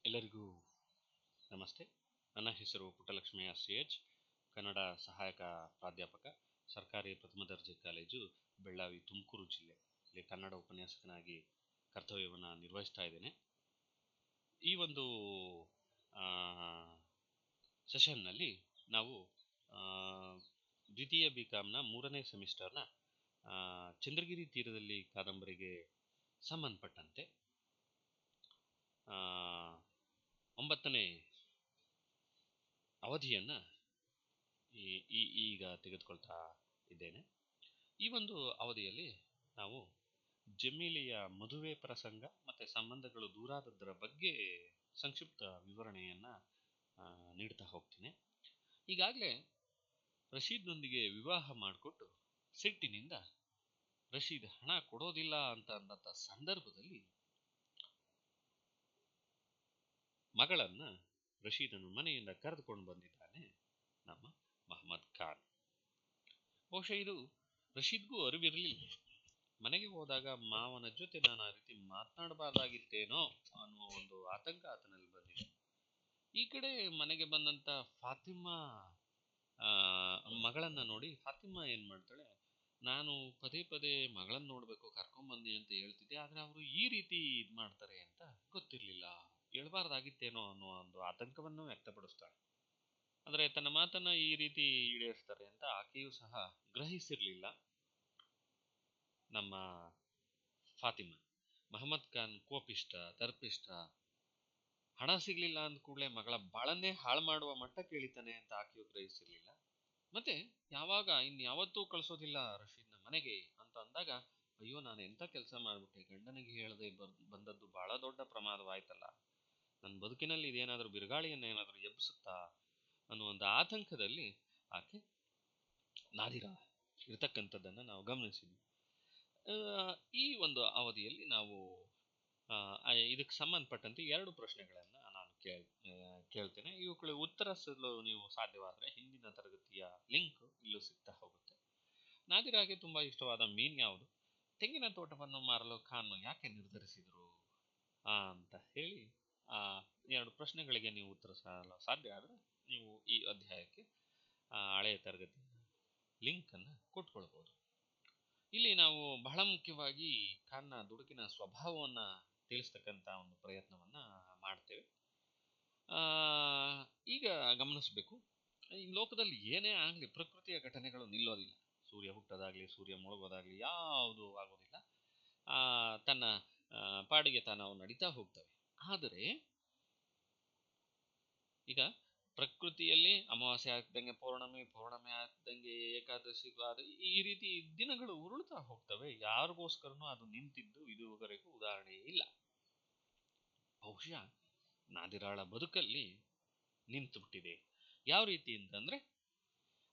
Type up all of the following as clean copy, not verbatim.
ಎಲ್ಲರಿಗೂ ನಮಸ್ತೆ. ನನ್ನ ಹೆಸರು ಪುಟ್ಟಲಕ್ಷ್ಮಿ CH, ಕನ್ನಡ ಸಹಾಯಕ ಪ್ರಾಧ್ಯಾಪಕ, ಸರ್ಕಾರಿ ಪ್ರಥಮ ದರ್ಜೆ ಕಾಲೇಜು, ಬೆಳ್ಳಾವಿ, ತುಮಕೂರು ಜಿಲ್ಲೆ. ಇಲ್ಲಿ ಕನ್ನಡ ಉಪನ್ಯಾಸಕನಾಗಿ ಕರ್ತವ್ಯವನ್ನು ನಿರ್ವಹಿಸ್ತಾ ಇದ್ದೇನೆ. ಈ ಒಂದು ಸೆಷನ್ನಲ್ಲಿ ನಾವು ದ್ವಿತೀಯ BComನ 3ನೇ ಸೆಮಿಸ್ಟರ್ನ ಚಂದ್ರಗಿರಿ ತೀರದಲ್ಲಿ ಕಾದಂಬರಿಗೆ ಸಂಬಂಧಪಟ್ಟಂತೆ 9ನೇ ಅವಧಿಯನ್ನು ಈಗ ತೆಗೆದುಕೊಳ್ತಾ ಇದ್ದೇನೆ. ಈ ಒಂದು ಅವಧಿಯಲ್ಲಿ ನಾವು ಜಮೀಲಿಯ ಮದುವೆ ಪ್ರಸಂಗ ಮತ್ತು ಸಂಬಂಧಗಳು ದೂರಾದದ್ದರ ಬಗ್ಗೆ ಸಂಕ್ಷಿಪ್ತ ವಿವರಣೆಯನ್ನು ನೀಡ್ತಾ ಹೋಗ್ತೀನಿ. ಈಗಾಗಲೇ ರಶೀದ್ನೊಂದಿಗೆ ವಿವಾಹ ಮಾಡಿಕೊಟ್ಟು ಸಿಟ್ಟಿನಿಂದ ರಶೀದ್ ಹಣ ಕೊಡೋದಿಲ್ಲ ಅಂದಂಥ ಸಂದರ್ಭದಲ್ಲಿ ಮಗಳನ್ನು ರಶೀದನು ಮನೆಯಿಂದ ಕರೆದುಕೊಂಡು ಬಂದಿದ್ದಾನೆ ನಮ್ಮ ಮಹಮ್ಮದ್ ಖಾನ್. ಬಹುಶಃ ಇದು ರಶೀದ್ಗೂ ಅರಿವಿರಲಿಲ್ಲ. ಮನೆಗೆ ಹೋದಾಗ ಮಾವನ ಜೊತೆ ನಾನು ಆ ರೀತಿ ಮಾತನಾಡಬಾರ್ದಾಗಿತ್ತೇನೋ ಅನ್ನುವ ಒಂದು ಆತಂಕ ಆತನಲ್ಲಿ ಬಂದಿದೆ. ಈ ಕಡೆ ಮನೆಗೆ ಬಂದಂಥ ಫಾತಿಮಾ ಮಗಳನ್ನು ನೋಡಿ ಫಾತಿಮಾ ಏನು ಮಾಡ್ತಾಳೆ, ನಾನು ಪದೇ ಪದೇ ಮಗಳನ್ನು ನೋಡಬೇಕು, ಕರ್ಕೊಂಬಂದಿ ಅಂತ ಹೇಳ್ತಿದ್ದೆ, ಆದರೆ ಅವರು ಈ ರೀತಿ ಇದು ಮಾಡ್ತಾರೆ ಅಂತ ಗೊತ್ತಿರಲಿಲ್ಲ, ಹೇಳ್ಬಾರ್ದಾಗಿತ್ತೇನೋ ಅನ್ನೋ ಒಂದು ಆತಂಕವನ್ನು ವ್ಯಕ್ತಪಡಿಸ್ತಾಳೆ. ಅಂದರೆ ತನ್ನ ಮಾತನ್ನು ಈ ರೀತಿ ಈಡೇರಿಸ್ತಾರೆ ಅಂತ ಆಕೆಯೂ ಸಹ ಗ್ರಹಿಸಿರಲಿಲ್ಲ. ನಮ್ಮ ಫಾತಿಮಾ ಮಹಮ್ಮದ್ ಖಾನ್ ಕೋಪಿಷ್ಟ, ತರ್ಪಿಷ್ಟ, ಹಣ ಸಿಗಲಿಲ್ಲ ಅಂದ ಕೂಡಲೇ ಮಗಳ ಬಾಳನ್ನೇ ಹಾಳು ಮಾಡುವ ಮಟ್ಟಕ್ಕೆ ಇಳಿತಾನೆ ಅಂತ ಆಕೆಯೂ ಗ್ರಹಿಸಿರಲಿಲ್ಲ. ಮತ್ತೆ ಯಾವಾಗ ಇನ್ಯಾವತ್ತೂ ಕಳಿಸೋದಿಲ್ಲ ರಶೀದ್ನ ಮನೆಗೆ ಅಂತ ಅಂದಾಗ, ಅಯ್ಯೋ ನಾನು ಎಂಥ ಕೆಲಸ ಮಾಡಿಬಿಟ್ಟೆ, ಗಂಡನಿಗೆ ಹೇಳದೆ ಬಂದದ್ದು ಭಾಳ ದೊಡ್ಡ ಪ್ರಮಾದವಾಯ್ತಲ್ಲ, ನನ್ನ ಬದುಕಿನಲ್ಲಿ ಇದೇನಾದರೂ ಬಿರುಗಾಳಿಯನ್ನು ಏನಾದರೂ ಎಬ್ಬಿಸುತ್ತಾ ಅನ್ನುವಂಥ ಆತಂಕದಲ್ಲಿ ಆಕೆ ನಾದಿರಾ ಇರ್ತಕ್ಕಂಥದ್ದನ್ನು ನಾವು ಗಮನಿಸಿದ್ವಿ. ಈ ಒಂದು ಅವಧಿಯಲ್ಲಿ ನಾವು ಇದಕ್ಕೆ ಸಂಬಂಧಪಟ್ಟಂತೆ 2 ಪ್ರಶ್ನೆಗಳನ್ನು ನಾನು ಕೇಳ್ತೇನೆ. ಇವುಗಳು ಉತ್ತರಿಸಲು ನೀವು ಸಾಧ್ಯವಾದರೆ ಹಿಂದಿನ ತರಗತಿಯ ಲಿಂಕ್ ಇಲ್ಲೂ ಸಿಗ್ತಾ ಹೋಗುತ್ತೆ. ನಾದಿರಾಗೆ ತುಂಬ ಇಷ್ಟವಾದ ಮೀನು ಯಾವುದು? ತೆಂಗಿನ ತೋಟವನ್ನು ಮಾರಲು ಖಾನ್ ಯಾಕೆ ನಿರ್ಧರಿಸಿದರು ಅಂತ ಹೇಳಿ 2 ಪ್ರಶ್ನೆಗಳಿಗೆ ನೀವು ಉತ್ತರಿಸಲು ಸಾಧ್ಯ ಆದರೆ ನೀವು ಈ ಅಧ್ಯಾಯಕ್ಕೆ ಹಳೆಯ ತರಗತಿ ಲಿಂಕನ್ನು ಕೊಟ್ಕೊಳ್ಬೋದು. ಇಲ್ಲಿ ನಾವು ಬಹಳ ಮುಖ್ಯವಾಗಿ ಖಾನ್ನ ದುಡುಕಿನ ಸ್ವಭಾವವನ್ನು ತಿಳಿಸ್ತಕ್ಕಂಥ ಒಂದು ಪ್ರಯತ್ನವನ್ನು ಮಾಡ್ತೇವೆ. ಈಗ ಗಮನಿಸಬೇಕು, ಈ ಲೋಕದಲ್ಲಿ ಏನೇ ಆಗಲಿ ಪ್ರಕೃತಿಯ ಘಟನೆಗಳು ನಿಲ್ಲೋದಿಲ್ಲ. ಸೂರ್ಯ ಹುಟ್ಟೋದಾಗಲಿ ಸೂರ್ಯ ಮುಳುಗೋದಾಗಲಿ ಯಾವುದೂ ಆಗೋದಿಲ್ಲ. ತನ್ನ ಪಾಡಿಗೆ ತಾನು ನಡೀತಾ ಹೋಗ್ತವೆ. ಆದರೆ ಈಗ ಪ್ರಕೃತಿಯಲ್ಲಿ ಅಮಾವಾಸ್ಯೆ ಆಗ್ದಂಗೆ ಪೌರ್ಣಮಿ, ಪೌರ್ಣಮಿ ಆಗ್ದಂಗೆ ಏಕಾದಶಿ, ಈ ರೀತಿ ದಿನಗಳು ಉರುಳ್ತಾ ಹೋಗ್ತವೆ. ಯಾರಿಗೋಸ್ಕರನೂ ಅದು ನಿಂತಿದ್ದು ಇದುವರೆಗೂ ಉದಾಹರಣೆ ಇಲ್ಲ. ಬಹುಶಃ ನಾದಿರಾಳ ಬದುಕಲ್ಲಿ ನಿಂತು ಬಿಟ್ಟಿದೆ. ಯಾವ ರೀತಿ ಅಂತಂದ್ರೆ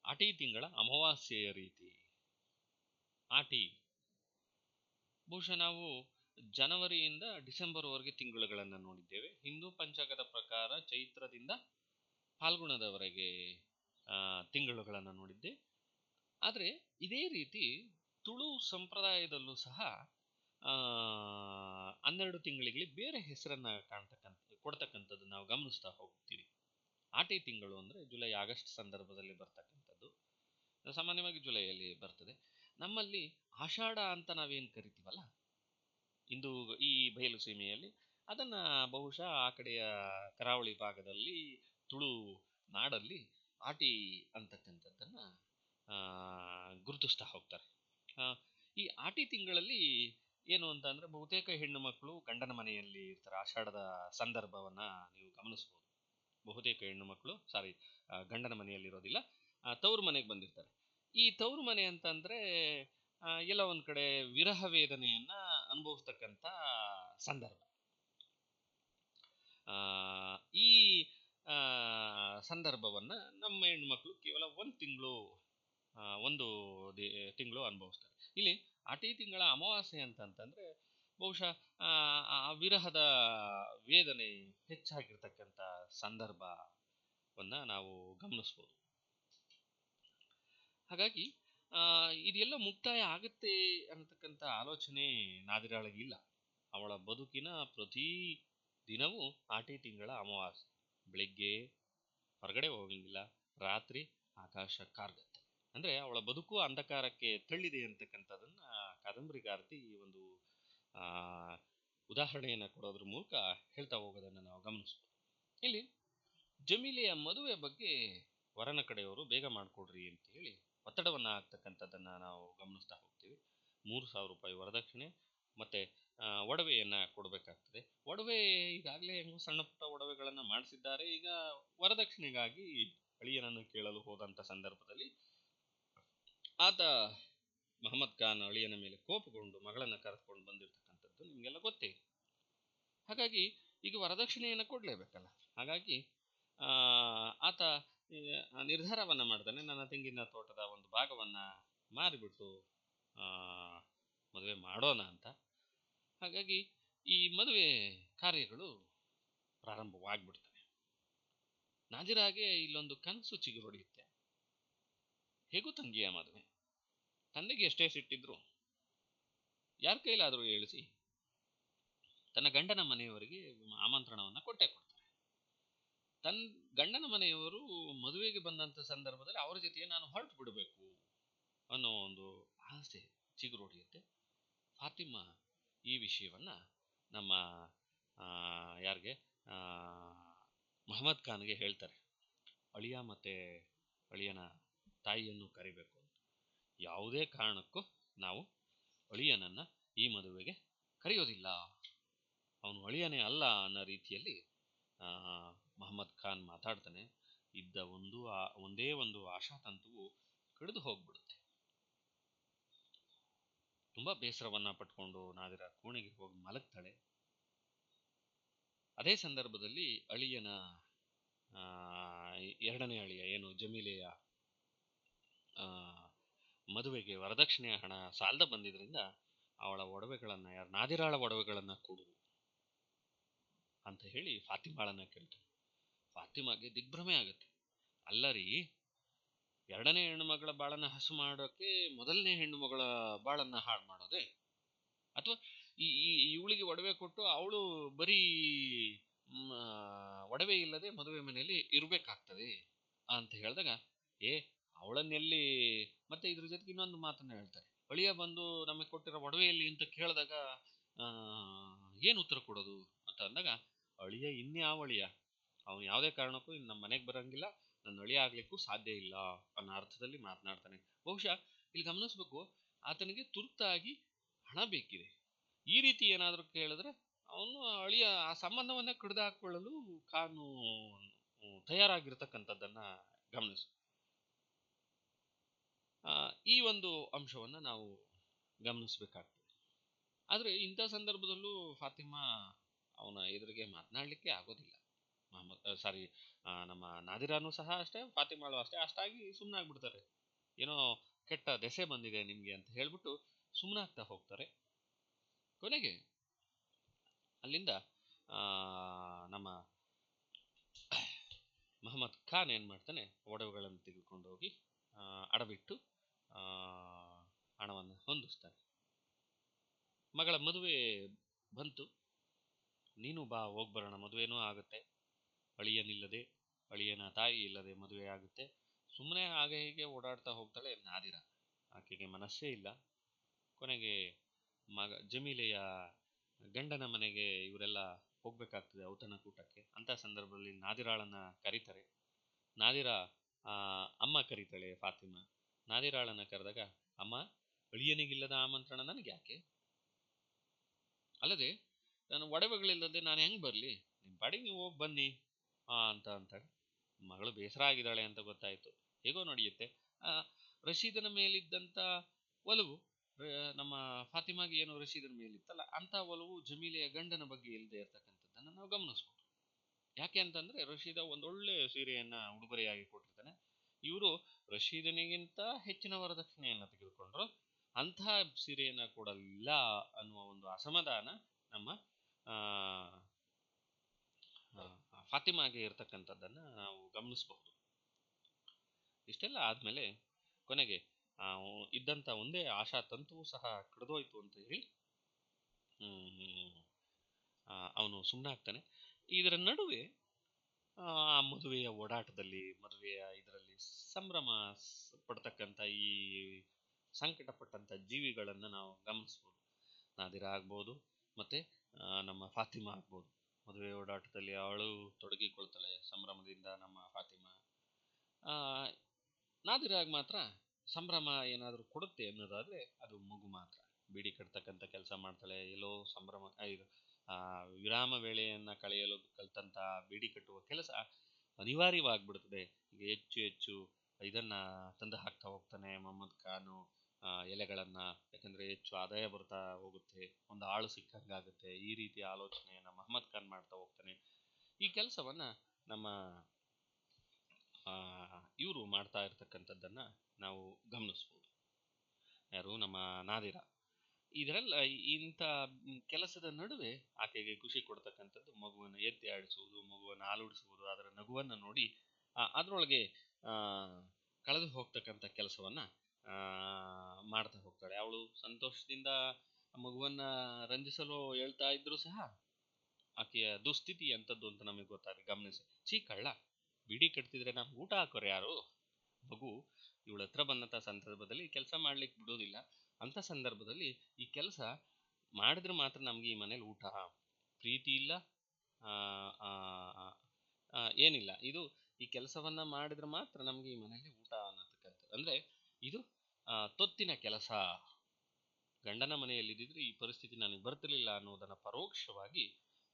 ಆಟಿ ತಿಂಗಳ ಅಮಾವಾಸ್ಯೆಯ ರೀತಿ. ಆಟಿ ಬಹುಶಃ ನಾವು ಜನವರಿಯಿಂದ ಡಿಸೆಂಬರ್ವರೆಗೆ ತಿಂಗಳುಗಳನ್ನು ನೋಡಿದ್ದೇವೆ. ಹಿಂದೂ ಪಂಚಾಂಗದ ಪ್ರಕಾರ ಚೈತ್ರದಿಂದ ಫಾಲ್ಗುಣದವರೆಗೆ ತಿಂಗಳುಗಳನ್ನು ನೋಡಿದ್ದೆ. ಆದರೆ ಇದೇ ರೀತಿ ತುಳು ಸಂಪ್ರದಾಯದಲ್ಲೂ ಸಹ 12 ತಿಂಗಳಿಗೆ ಬೇರೆ ಹೆಸರನ್ನು ಕೊಡ್ತಕ್ಕಂಥದ್ದು ನಾವು ಗಮನಿಸ್ತಾ ಹೋಗ್ತೀವಿ. ಆಟಿ ತಿಂಗಳು ಅಂದರೆ ಜುಲೈ ಆಗಸ್ಟ್ ಸಂದರ್ಭದಲ್ಲಿ ಬರ್ತಕ್ಕಂಥದ್ದು. ಸಾಮಾನ್ಯವಾಗಿ ಜುಲೈಯಲ್ಲಿ ಬರ್ತದೆ. ನಮ್ಮಲ್ಲಿ ಆಷಾಢ ಅಂತ ನಾವೇನು ಕರಿತೀವಲ್ಲ ಈ ಬಯಲು ಸೀಮೆಯಲ್ಲಿ, ಅದನ್ನು ಬಹುಶಃ ಆ ಕಡೆಯ ಕರಾವಳಿ ಭಾಗದಲ್ಲಿ ತುಳು ನಾಡಲ್ಲಿ ಆಟಿ ಅಂತಕ್ಕಂಥದ್ದನ್ನು ಗುರುತಿಸ್ತಾ ಹೋಗ್ತಾರೆ. ಈ ಆಟಿ ತಿಂಗಳಲ್ಲಿ ಏನು ಅಂತ ಅಂದರೆ ಬಹುತೇಕ ಹೆಣ್ಣು ಮಕ್ಕಳು ಗಂಡನ ಮನೆಯಲ್ಲಿ ಇರ್ತಾರೆ. ಆಷಾಢದ ಸಂದರ್ಭವನ್ನು ನೀವು ಗಮನಿಸ್ಬೋದು. ಬಹುತೇಕ ಹೆಣ್ಣು ಮಕ್ಕಳು ಗಂಡನ ಮನೆಯಲ್ಲಿರೋದಿಲ್ಲ, ತವರು ಮನೆಗೆ ಬಂದಿರ್ತಾರೆ. ಈ ತವರು ಮನೆ ಅಂತಂದರೆ ಎಲ್ಲ ಒಂದು ಕಡೆ ವಿರಹ ವೇದನೆಯನ್ನು ಅನುಭವಿಸ್ತಕ್ಕಂಥ ಸಂದರ್ಭ. ಈ ಸಂದರ್ಭವನ್ನು ನಮ್ಮ ಹೆಣ್ಮಕ್ಳು ಕೇವಲ ಒಂದು ತಿಂಗಳು ಅನುಭವಿಸ್ತಾರೆ. ಇಲ್ಲಿ ಆಟಿ ತಿಂಗಳ ಅಮಾವಾಸ್ಯೆ ಅಂತಂತಂದರೆ ಬಹುಶಃ ವಿರಹದ ವೇದನೆ ಹೆಚ್ಚಾಗಿರ್ತಕ್ಕಂಥ ಸಂದರ್ಭವನ್ನು ನಾವು ಗಮನಿಸ್ಬೋದು. ಹಾಗಾಗಿ ಇದೆಲ್ಲ ಮುಕ್ತಾಯ ಆಗುತ್ತೆ ಅನ್ನತಕ್ಕಂಥ ಆಲೋಚನೆ ನಾದಿರಾಳಿಗಿಲ್ಲ. ಅವಳ ಬದುಕಿನ ಪ್ರತಿ ದಿನವೂ ಆಟಿ ತಿಂಗಳ ಅಮಾವಾಸ್ಯೆ. ಬೆಳಿಗ್ಗೆ ಹೊರಗಡೆ ಹೋಗಂಗಿಲ್ಲ, ರಾತ್ರಿ ಆಕಾಶ ಕಾರ್ಗತ್ತೆ. ಅಂದ್ರೆ ಅವಳ ಬದುಕು ಅಂಧಕಾರಕ್ಕೆ ತಳ್ಳಿದೆ ಅಂತಕ್ಕಂಥದ್ದನ್ನ ಕಾದಂಬರಿಗಾರ್ತಿ ಈ ಒಂದು ಆ ಉದಾಹರಣೆಯನ್ನ ಕೊಡೋದ್ರ ಮೂಲಕ ಹೇಳ್ತಾ ಹೋಗೋದನ್ನ ನಾವು ಗಮನಿಸ್ಬೋದು. ಇಲ್ಲಿ ಜಮೀಲೆಯ ಮದುವೆ ಬಗ್ಗೆ ವರನ ಕಡೆಯವರು ಬೇಗ ಮಾಡ್ಕೊಡ್ರಿ ಅಂತ ಹೇಳಿ ಒತ್ತಡವನ್ನ ಆಗ್ತಕ್ಕಂಥದ್ದನ್ನ ನಾವು ಗಮನಿಸ್ತಾ ಹೋಗ್ತೀವಿ. 3,000 ರೂಪಾಯಿ ವರದಕ್ಷಿಣೆ ಮತ್ತೆ ಒಡವೆಯನ್ನ ಕೊಡಬೇಕಾಗ್ತದೆ. ಒಡವೆ ಈಗಾಗಲೇ ಹೆಂಗೋ ಸಣ್ಣ ಪುಟ್ಟ ಒಡವೆಗಳನ್ನ ಮಾಡಿಸಿದ್ದಾರೆ. ಈಗ ವರದಕ್ಷಿಣೆಗಾಗಿ ಅಳಿಯನನ್ನು ಕೇಳಲು ಹೋದಂತ ಸಂದರ್ಭದಲ್ಲಿ ಆತ ಮಹಮ್ಮದ್ ಖಾನ್ ಅಳಿಯನ ಮೇಲೆ ಕೋಪಗೊಂಡು ಮಗಳನ್ನ ಕರೆದುಕೊಂಡು ಬಂದಿರತಕ್ಕಂಥದ್ದು ನಿಮಗೆಲ್ಲ ಗೊತ್ತೇ. ಹಾಗಾಗಿ ಈಗ ವರದಕ್ಷಿಣೆಯನ್ನು ಕೊಡಲೇಬೇಕಲ್ಲ. ಹಾಗಾಗಿ ಆತ ನಿರ್ಧಾರವನ್ನ ಮಾಡ್ತಾನೆ, ನನ್ನ ತೆಂಗಿನ ತೋಟದ ಒಂದು ಭಾಗವನ್ನ ಮಾರಿಬಿಟ್ಟು ಮದುವೆ ಮಾಡೋಣ ಅಂತ. ಹಾಗಾಗಿ ಈ ಮದುವೆ ಕಾರ್ಯಗಳು ಪ್ರಾರಂಭವಾಗ್ಬಿಡ್ತವೆ. ನಾದಿರಾಗೆ ಇಲ್ಲೊಂದು ಕನಸು ಚಿಗುರೊಡೆಯುತ್ತೆ. ಹೇಗೂ ತಂಗಿಯ ಮದುವೆ, ತಂದೆಗೆ ಎಷ್ಟೇ ಸಿಟ್ಟಿದ್ರು ಯಾರ ಕೈಲಾದರೂ ಹೇಳಿಸಿ ತನ್ನ ಗಂಡನ ಮನೆಯವರಿಗೆ ಆಮಂತ್ರಣವನ್ನ ಕೊಟ್ಟೆ ಕೊಡ್ತಾರೆ. ತನ್ನ ಗಂಡನ ಮನೆಯವರು ಮದುವೆಗೆ ಬಂದಂಥ ಸಂದರ್ಭದಲ್ಲಿ ಅವರ ಜೊತೆಗೆ ನಾನು ಹೊರಟು ಬಿಡಬೇಕು ಅನ್ನೋ ಒಂದು ಆಸೆ ಚಿಗುರೊಡೆಯುತ್ತೆ. ಫಾತಿಮಾ ಈ ವಿಷಯವನ್ನ ನಮ್ಮ ಯಾರಿಗೆ ಮಹಮ್ಮದ್ ಖಾನ್ಗೆ ಹೇಳ್ತಾರೆ. ಅಳಿಯ ಮತ್ತೆ ಅಳಿಯನ ತಾಯಿಯನ್ನು ಕರಿಬೇಕು ಅಂತ. ಯಾವುದೇ ಕಾರಣಕ್ಕೂ ನಾವು ಅಳಿಯನನ್ನ ಈ ಮದುವೆಗೆ ಕರೆಯೋದಿಲ್ಲ, ಅವನು ಅಳಿಯನೇ ಅಲ್ಲ ಅನ್ನೋ ರೀತಿಯಲ್ಲಿ ಮಹಮ್ಮದ್ ಖಾನ್ ಮಾತಾಡ್ತಾನೆ. ಇದ್ದ ಒಂದೇ ಒಂದು ಆಶಾತಂತುವು ಕಡಿದು ಹೋಗ್ಬಿಡುತ್ತೆ. ತುಂಬಾ ಬೇಸರವನ್ನ ಪಟ್ಕೊಂಡು ನಾದಿರ ಕೋಣೆಗೆ ಹೋಗಿ ಮಲಗ್ತಾಳೆ. ಅದೇ ಸಂದರ್ಭದಲ್ಲಿ ಅಳಿಯನ ಎರಡನೇ ಅಳಿಯ ಏನು ಜಮೀಲೆಯ ಮದುವೆಗೆ ವರದಕ್ಷಿಣೆಯ ಹಣ ಸಾಲದ ಬಂದಿದ್ರಿಂದ ಅವಳ ಒಡವೆಗಳನ್ನ ನಾದಿರಾಳ ಒಡವೆಗಳನ್ನ ಕೊಡು ಅಂತ ಹೇಳಿ ಫಾತಿಮಾಳನ್ನ ಕೇಳ್ತಾಳೆ. ಫಾತಿಮಾಗೆ ದಿಗ್ಭ್ರಮೆ ಆಗುತ್ತೆ. ಅಲ್ಲರಿ, ಎರಡನೇ ಹೆಣ್ಣು ಮಗಳ ಬಾಳನ್ನ ಹಸು ಮಾಡೋಕೆ ಮೊದಲನೇ ಹೆಣ್ಣು ಮಗಳ ಬಾಳನ್ನ ಹಾಳು ಮಾಡೋದೆ? ಅಥವಾ ಇವಳಿಗೆ ಒಡವೆ ಕೊಟ್ಟು ಅವಳು ಬರೀ ಒಡವೆ ಇಲ್ಲದೆ ಮದುವೆ ಮನೆಯಲ್ಲಿ ಇರ್ಬೇಕಾಗ್ತದೆ ಅಂತ ಹೇಳಿದಾಗ, ಅವಳನ್ನೆಲ್ಲಿ, ಮತ್ತೆ ಇದ್ರ ಜೊತೆಗೆ ಇನ್ನೊಂದು ಮಾತನ್ನ ಹೇಳ್ತಾರೆ. ಅಳಿಯ ಬಂದು ನಮಗೆ ಕೊಟ್ಟಿರೋ ಒಡವೆಯಲ್ಲಿ ಅಂತ ಕೇಳಿದಾಗ ಏನು ಉತ್ತರ ಕೊಡೋದು ಅಂತ ಅಂದಾಗ, ಅಳಿಯ ಇನ್ಯಾವ ಅಳಿಯ, ಅವನು ಯಾವುದೇ ಕಾರಣಕ್ಕೂ ಇನ್ನು ನಮ್ಮ ಮನೆಗೆ ಬರಂಗಿಲ್ಲ, ನನ್ನ ಅಳಿಯ ಆಗ್ಲಿಕ್ಕೂ ಸಾಧ್ಯ ಇಲ್ಲ ಅನ್ನೋ ಅರ್ಥದಲ್ಲಿ ಮಾತನಾಡ್ತಾನೆ. ಬಹುಶಃ ಇಲ್ಲಿ ಗಮನಿಸ್ಬೇಕು, ಆತನಿಗೆ ತುರ್ತಾಗಿ ಹಣ ಬೇಕಿದೆ. ಈ ರೀತಿ ಏನಾದರೂ ಕೇಳಿದ್ರೆ ಅವನು ಅಳಿಯ ಆ ಸಂಬಂಧವನ್ನೇ ಕಡಿದು ಹಾಕೊಳ್ಳಲು ಖಾನು ತಯಾರಾಗಿರ್ತಕ್ಕಂಥದ್ದನ್ನ ಗಮನಿಸು. ಈ ಒಂದು ಅಂಶವನ್ನ ನಾವು ಗಮನಿಸ್ಬೇಕಾಗ್ತದೆ. ಆದ್ರೆ ಇಂಥ ಸಂದರ್ಭದಲ್ಲೂ ಫಾತಿಮಾ ಅವನ ಎದುರಿಗೆ ಮಾತನಾಡ್ಲಿಕ್ಕೆ ಆಗೋದಿಲ್ಲ. ನಮ್ಮ ನಾದಿರಾನು ಸಹ ಅಷ್ಟೇ, ಫಾತಿಮಾಳು ಅಷ್ಟೇ. ಅಷ್ಟಾಗಿ ಸುಮ್ಮನಾಗ್ಬಿಡ್ತಾರೆ. ಏನೋ ಕೆಟ್ಟ ದೆಸೆ ಬಂದಿದೆ ನಿಮ್ಗೆ ಅಂತ ಹೇಳ್ಬಿಟ್ಟು ಸುಮ್ಮನಾಗ್ತಾ ಹೋಗ್ತಾರೆ. ಕೊನೆಗೆ ಅಲ್ಲಿಂದ ನಮ್ಮ ಮಹಮ್ಮದ್ ಖಾನ್ ಏನ್ ಮಾಡ್ತಾನೆ, ಒಡವೆಗಳನ್ನು ತೆಗೆದುಕೊಂಡು ಹೋಗಿ ಅಡವಿಟ್ಟು ಹಣವನ್ನು ಹೊಂದಿಸ್ತಾನೆ. ಮಗಳ ಮದುವೆ ಬಂತು, ನೀನು ಬಾ ಹೋಗ್ಬರೋಣ, ಮದುವೆನೂ ಆಗುತ್ತೆ. ಅಳಿಯನಿಲ್ಲದೆ, ಅಳಿಯನ ತಾಯಿ ಇಲ್ಲದೆ ಮದುವೆ ಆಗುತ್ತೆ. ಸುಮ್ಮನೆ ಹಾಗೆ ಹೀಗೆ ಓಡಾಡ್ತಾ ಹೋಗ್ತಾಳೆ ನಾದಿರ. ಆಕೆಗೆ ಮನಸ್ಸೇ ಇಲ್ಲ. ಕೊನೆಗೆ ಜಮೀಲೆಯ ಗಂಡನ ಮನೆಗೆ ಇವರೆಲ್ಲ ಹೋಗ್ಬೇಕಾಗ್ತದೆ ಔತಣಕೂಟಕ್ಕೆ. ಅಂತ ಸಂದರ್ಭದಲ್ಲಿ ನಾದಿರಾಳನ್ನ ಕರೀತಾರೆ. ನಾದಿರ ಅಮ್ಮ ಕರೀತಾಳೆ ಫಾತಿಮಾ. ನಾದಿರಾಳನ್ನ ಕರೆದಾಗ, ಅಮ್ಮ, ಅಳಿಯನಿಗಿಲ್ಲದ ಆಮಂತ್ರಣ ನನಗೆ ಯಾಕೆ? ಅಲ್ಲದೆ ನಾನು ಒಡವೆಗಳಿಲ್ಲದೆ ನಾನು ಹೆಂಗ್ ಬರ್ಲಿ? ನಿಮ್ಮ ಪಾಡಿಗೆ ನೀವು ಹೋಗಿ ಬನ್ನಿ ಅಂತ ಅಂತಾಳೆ. ಮಗಳು ಬೇಸರ ಆಗಿದ್ದಾಳೆ ಅಂತ ಗೊತ್ತಾಯ್ತು. ಹೇಗೋ ನಡೆಯುತ್ತೆ. ರಶೀದನ ಮೇಲಿದ್ದಂಥ ಒಲವು ನಮ್ಮ ಫಾತಿಮಾಗೆ ಏನು ರಶೀದನ ಮೇಲಿತ್ತಲ್ಲ, ಅಂತ ಒಲವು ಜಮೀಲೆಯ ಗಂಡನ ಬಗ್ಗೆ ಇಲ್ಲದೆ ಇರ್ತಕ್ಕಂಥದ್ದನ್ನು ನಾವು ಗಮನಿಸ್ಬೋದು. ಯಾಕೆ ಅಂತಂದ್ರೆ, ರಶೀದ ಒಂದೊಳ್ಳೆ ಸೀರೆಯನ್ನ ಉಡುಗೊರೆಯಾಗಿ ಕೊಟ್ಟಿರ್ತಾನೆ. ಇವರು ರಶೀದನಿಗಿಂತ ಹೆಚ್ಚಿನ ವರದಕ್ಷಿಣೆಯನ್ನ ತೆಗೆದುಕೊಂಡ್ರು, ಅಂತಹ ಸೀರೆಯನ್ನ ಕೊಡಲಿಲ್ಲ ಅನ್ನುವ ಒಂದು ಅಸಮಾಧಾನ ನಮ್ಮ ಫಾತಿಮಾಗೆ ಇರ್ತಕ್ಕಂಥದ್ದನ್ನ ನಾವು ಗಮನಿಸಬಹುದು. ಇಷ್ಟೆಲ್ಲ ಆದ್ಮೇಲೆ ಕೊನೆಗೆ ಇದ್ದಂತ ಒಂದೇ ಆಶಾ ತಂತುವು ಸಹ ಕಡಿದೋಯ್ತು ಅಂತ ಹೇಳಿ ಅವನು ಸುಮ್ಮನಾಗ್ತಾನೆ. ಇದರ ನಡುವೆ ಆ ಮದುವೆಯ ಓಡಾಟದಲ್ಲಿ, ಮದುವೆಯ ಇದರಲ್ಲಿ ಸಂಭ್ರಮ ಪಡ್ತಕ್ಕಂಥ ಈ ಸಂಕಟ ಪಟ್ಟಂಥ ಜೀವಿಗಳನ್ನು ನಾವು ಗಮನಿಸ್ಬೋದು. ನಾದಿರಾ ಆಗ್ಬೋದು, ಮತ್ತೆ ನಮ್ಮ ಫಾತಿಮಾ ಆಗ್ಬೋದು. ಮದುವೆ ಓಡಾಟದಲ್ಲಿ ಅವಳು ತೊಡಗಿಕೊಳ್ತಾಳೆ ಸಂಭ್ರಮದಿಂದ. ನಮ್ಮ ಫಾತಿಮಾ ನಾದಿರಾಗ್ ಮಾತ್ರ ಸಂಭ್ರಮ ಏನಾದರೂ ಕೊಡುತ್ತೆ ಅನ್ನೋದಾದ್ರೆ ಅದು ಮಗು ಮಾತ್ರ. ಬೀಡಿ ಕಟ್ತಕ್ಕಂಥ ಕೆಲಸ ಮಾಡ್ತಾಳೆ. ಎಲ್ಲೋ ಸಂಭ್ರಮ ವಿರಾಮ ವೇಳೆಯನ್ನ ಕಳೆಯಲು ಕಲ್ತಂತ ಬೀಡಿ ಕಟ್ಟುವ ಕೆಲಸ ಅನಿವಾರ್ಯವಾಗ್ಬಿಡ್ತದೆ. ಈಗ ಹೆಚ್ಚು ಹೆಚ್ಚು ಇದನ್ನ ತಂದು ಹಾಕ್ತಾ ಹೋಗ್ತಾನೆ ಮೊಹಮ್ಮದ್ ಖಾನು ಎಲೆಗಳನ್ನ. ಯಾಕಂದ್ರೆ ಹೆಚ್ಚು ಆದಾಯ ಬರ್ತಾ ಹೋಗುತ್ತೆ, ಒಂದು ಆಳು ಸಿಕ್ಕಂಗಾಗುತ್ತೆ. ಈ ರೀತಿಯ ಆಲೋಚನೆಯನ್ನ ಮೊಹಮ್ಮದ್ ಖಾನ್ ಮಾಡ್ತಾ ಹೋಗ್ತಾನೆ. ಈ ಕೆಲಸವನ್ನ ನಮ್ಮ ಇವರು ಮಾಡ್ತಾ ಇರ್ತಕ್ಕಂಥದ್ದನ್ನ ನಾವು ಗಮನಿಸ್ಬೋದು. ಯಾರು? ನಮ್ಮ ನಾದಿರಾ. ಇದರೆಲ್ಲ ಇಂಥ ಕೆಲಸದ ನಡುವೆ ಆಕೆಗೆ ಖುಷಿ ಕೊಡ್ತಕ್ಕಂಥದ್ದು ಮಗುವನ್ನು ಎತ್ತಿ ಆಡಿಸುವುದು, ಮಗುವನ್ನು ಹಾಲುಡಿಸುವುದು, ಅದರ ನಗುವನ್ನು ನೋಡಿ ಅದರೊಳಗೆ ಕಳೆದು ಹೋಗ್ತಕ್ಕಂಥ ಕೆಲಸವನ್ನ ಮಾಡ್ತಾ ಹೋಗ್ತಾಳೆ. ಅವಳು ಸಂತೋಷದಿಂದ ಮಗುವನ್ನ ರಂಜಿಸಲು ಹೇಳ್ತಾ ಇದ್ರು ಸಹ ಆಕೆಯ ದುಸ್ಥಿತಿ ಎಂಥದ್ದು ಅಂತ ನಮಗೆ ಗೊತ್ತಾಗುತ್ತೆ. ಗಮನಿಸಿ, ಕಳ್ಳ ಬಿಡಿ ಕಟ್ತಿದ್ರೆ ನಮ್ಗೆ ಊಟ ಹಾಕೋರು ಯಾರು? ಮಗು ಇವಳ ಹತ್ರ ಬಂದಂಥ ಸಂದರ್ಭದಲ್ಲಿ ಕೆಲಸ ಮಾಡ್ಲಿಕ್ಕೆ ಬಿಡೋದಿಲ್ಲ. ಅಂಥ ಸಂದರ್ಭದಲ್ಲಿ ಈ ಕೆಲಸ ಮಾಡಿದ್ರೆ ಮಾತ್ರ ನಮ್ಗೆ ಈ ಮನೇಲಿ ಊಟ. ಪ್ರೀತಿ ಇಲ್ಲ, ಏನಿಲ್ಲ. ಇದು ಈ ಕೆಲಸವನ್ನ ಮಾಡಿದ್ರೆ ಮಾತ್ರ ನಮ್ಗೆ ಈ ಮನೇಲಿ ಊಟ ಅನ್ನತಕ್ಕಂಥದ್ದು. ಅಂದ್ರೆ ಇದು ತೊತ್ತಿನ ಕೆಲಸ. ಗಂಡನ ಮನೆಯಲ್ಲಿ ಇದ್ದಿದ್ರೆ ಈ ಪರಿಸ್ಥಿತಿ ನನಗೆ ಬರ್ತಿರ್ಲಿಲ್ಲ ಅನ್ನೋದನ್ನ ಪರೋಕ್ಷವಾಗಿ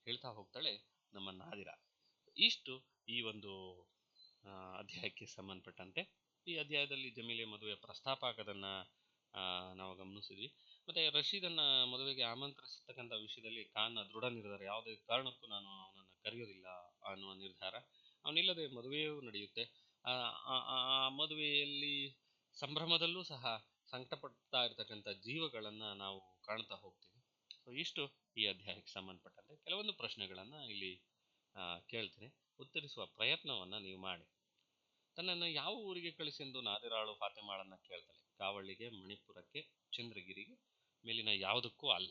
ಹೇಳ್ತಾ ಹೋಗ್ತಾಳೆ ನಮ್ಮ ನಾದಿರಾ. ಇಷ್ಟು ಈ ಒಂದು ಅಧ್ಯಾಯಕ್ಕೆ ಸಂಬಂಧಪಟ್ಟಂತೆ. ಈ ಅಧ್ಯಾಯದಲ್ಲಿ ಜಮೀಲೆ ಮದುವೆ ಪ್ರಸ್ತಾಪಕದನ್ನ ನಾವು ಗಮನಿಸಿದ್ವಿ. ಮತ್ತೆ ರಶೀದನ್ನ ಮದುವೆಗೆ ಆಮಂತ್ರಿಸತಕ್ಕಂಥ ವಿಷಯದಲ್ಲಿ ಖಾನ್ ದೃಢ ನಿರ್ಧಾರ. ಯಾವುದೇ ಕಾರಣಕ್ಕೂ ನಾನು ಅವನನ್ನು ಕರೆಯೋದಿಲ್ಲ ಅನ್ನುವ ನಿರ್ಧಾರ. ಅವನಿಲ್ಲದೆ ಮದುವೆಯೂ ನಡೆಯುತ್ತೆ. ಆ ಮದುವೆಯಲ್ಲಿ ಸಂಭ್ರಮದಲ್ಲೂ ಸಹ ಸಂಕಟಪಡ್ತಾ ಇರತಕ್ಕಂಥ ಜೀವಗಳನ್ನ ನಾವು ಕಾಣ್ತಾ ಹೋಗ್ತೀವಿ. ಸೊ ಇಷ್ಟು ಈ ಅಧ್ಯಾಯಕ್ಕೆ ಸಂಬಂಧಪಟ್ಟಂತೆ. ಕೆಲವೊಂದು ಪ್ರಶ್ನೆಗಳನ್ನ ಇಲ್ಲಿ ಕೇಳ್ತೇನೆ, ಉತ್ತರಿಸುವ ಪ್ರಯತ್ನವನ್ನ ನೀವು ಮಾಡಿ. ತನ್ನನ್ನು ಯಾವ ಊರಿಗೆ ಕಳಿಸೆಂದು ನಾದಿರಾಳು ಫಾತಿಮಾಳನ್ನ ಕೇಳ್ತಾಳೆ. ಕಾವಳಿಗೆ, ಮಣಿಪುರಕ್ಕೆ, ಚಂದ್ರಗಿರಿಗೆ, ಮೇಲಿನ ಯಾವುದಕ್ಕೂ ಅಲ್ಲ.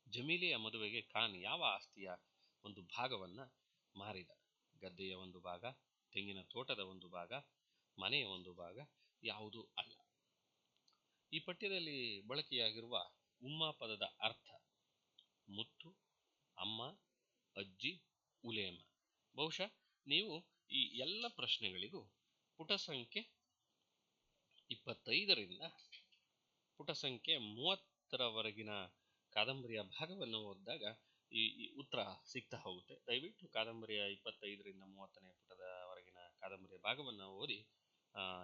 ಜಮೀಲೆಯ ಮದುವೆಗೆ ಖಾನ್ ಯಾವ ಆಸ್ತಿಯ ಒಂದು ಭಾಗವನ್ನ ಮಾರಿದ? ಗದ್ದೆಯ ಒಂದು ಭಾಗ, ತೆಂಗಿನ ತೋಟದ ಒಂದು ಭಾಗ, ಮನೆಯ ಒಂದು ಭಾಗ, ಯಾವುದೂ ಅಲ್ಲ. ಈ ಪಠ್ಯದಲ್ಲಿ ಬಳಕೆಯಾಗಿರುವ ಉಮ್ಮಾ ಪದದ ಅರ್ಥ ಮುತ್ತು, ಅಮ್ಮ, ಅಜ್ಜಿ, ಉಲೇಮ. ಬಹುಶಃ ನೀವು ಈ ಎಲ್ಲ ಪ್ರಶ್ನೆಗಳಿಗೂ ಪುಟ ಸಂಖ್ಯೆ 25ರಿಂದ ಪುಟ ಸಂಖ್ಯೆ 30ರವರೆಗಿನ ಕಾದಂಬರಿಯ ಭಾಗವನ್ನು ಓದಿದಾಗ ಈ ಉತ್ತರ ಸಿಗ್ತಾ ಹೋಗುತ್ತೆ. ದಯವಿಟ್ಟು ಕಾದಂಬರಿಯ 25ರಿಂದ 30ನೇ ಪುಟದವರೆಗಿನ ಕಾದಂಬರಿಯ ಭಾಗವನ್ನು ಓದಿ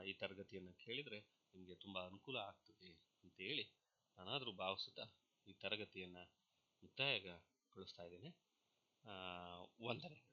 ಈ ತರಗತಿಯನ್ನು ಕೇಳಿದರೆ ನಿಮಗೆ ತುಂಬ ಅನುಕೂಲ ಆಗ್ತದೆ ಅಂತೇಳಿ ನಾನಾದರೂ ಭಾವಿಸುತ್ತಾ ಈ ತರಗತಿಯನ್ನು ಮುಕ್ತಾಯಗೊಳಿಸ್ತಾ ಇದ್ದೇನೆ. ವಂದನೆಗಳು.